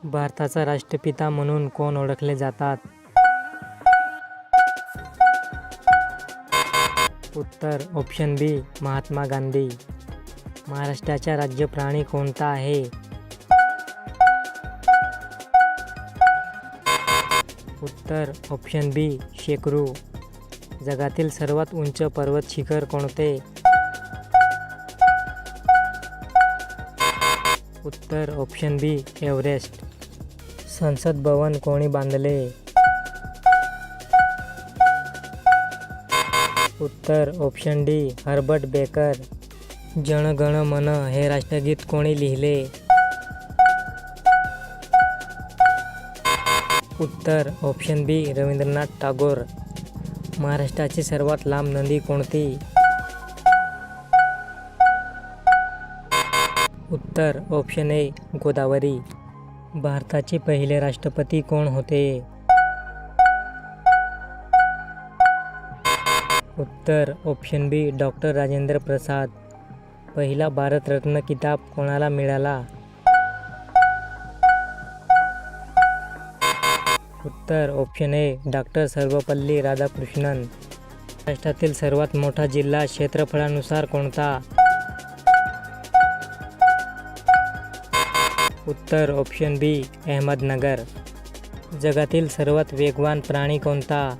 भारताचा राष्ट्रपिता म्हणून कोण ओळखले जातात? उत्तर ऑप्शन बी महात्मा गांधी. महाराष्ट्राचा राज्य प्राणी कोणता आहे? उत्तर ऑप्शन बी शेकरू. जगातील सर्वात उंच पर्वत शिखर कोणते? उत्तर ऑप्शन बी एव्हरेस्ट. संसद भवन कोणी बांधले? उत्तर option D Herbert baker. Jana Gana मन हे राष्ट्रगीत कोणी लिहिले? उत्तर ऑप्शन बी रवींद्रनाथ टागोर. महाराष्ट्राची सर्वात लांब नदी कोणती? उत्तर ऑप्शन ए गोदावरी. भारताचे पहिले राष्ट्रपती कोण होते? उत्तर ऑप्शन बी डॉक्टर राजेंद्र प्रसाद. पहिला भारतरत्न किताब कोणाला मिळाला? उत्तर option A doctor Sarvepalli Radhakrishnan. महाराष्ट्रातील सर्वात मोठा जिल्हा क्षेत्रफळानुसार कोणता? उत्तर ऑप्शन बी अहमदनगर. जगातील सर्वात वेगवान प्राणी कोणता?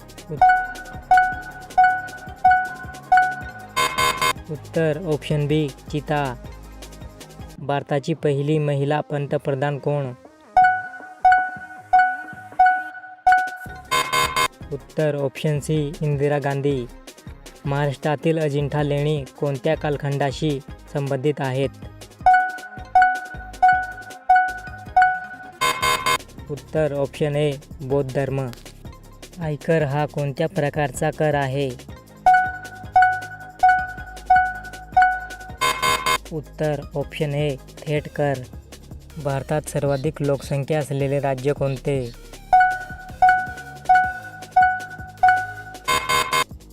उत्तर ऑप्शन बी चीता. भारताची पहिली महिला पंतप्रधान कोण? उत्तर ऑप्शन सी इंदिरा गांधी. महाराष्ट्रातील अजिंठा लेणी कोणत्या कालखंडाशी संबंधित आहेत? उत्तर ऑप्शन ए बौद्ध धर्म. आयकर हा कोणत्या प्रकारचा कर आहे? उत्तर ऑप्शन ए थेट कर. भारतात सर्वाधिक लोकसंख्या असलेले राज्य कोणते?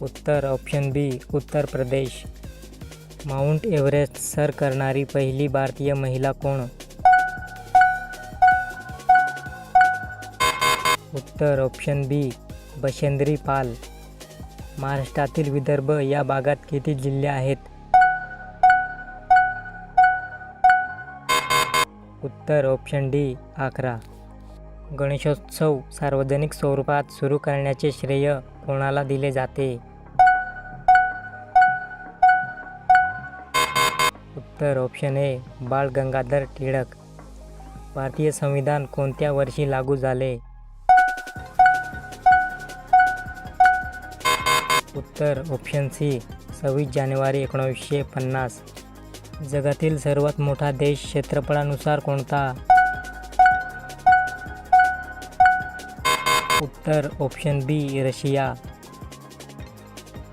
उत्तर ऑप्शन बी Uttar Pradesh. Mount Everest sir करणारी पहिली भारतीय महिला कोण? उत्तर ऑप्शन बी बचेंद्री पाल. महाराष्ट्रातील विदर्भ या भागात किती जिल्हे आहेत? उत्तर ऑप्शन डी 11. गणेशोत्सव सार्वजनिक स्वरूपात सुरू करण्याचे श्रेय कोणाला दिले जाते? उत्तर ऑप्शन ए बाळ गंगाधर टिळक. भारतीय संविधान कोणत्या वर्षी लागू झाले? उत्तर ऑप्शन सी 26 जानेवारी 1950. जगातील सर्वात मोठा देश क्षेत्रफळानुसार कोणता? उत्तर ऑप्शन बी रशिया.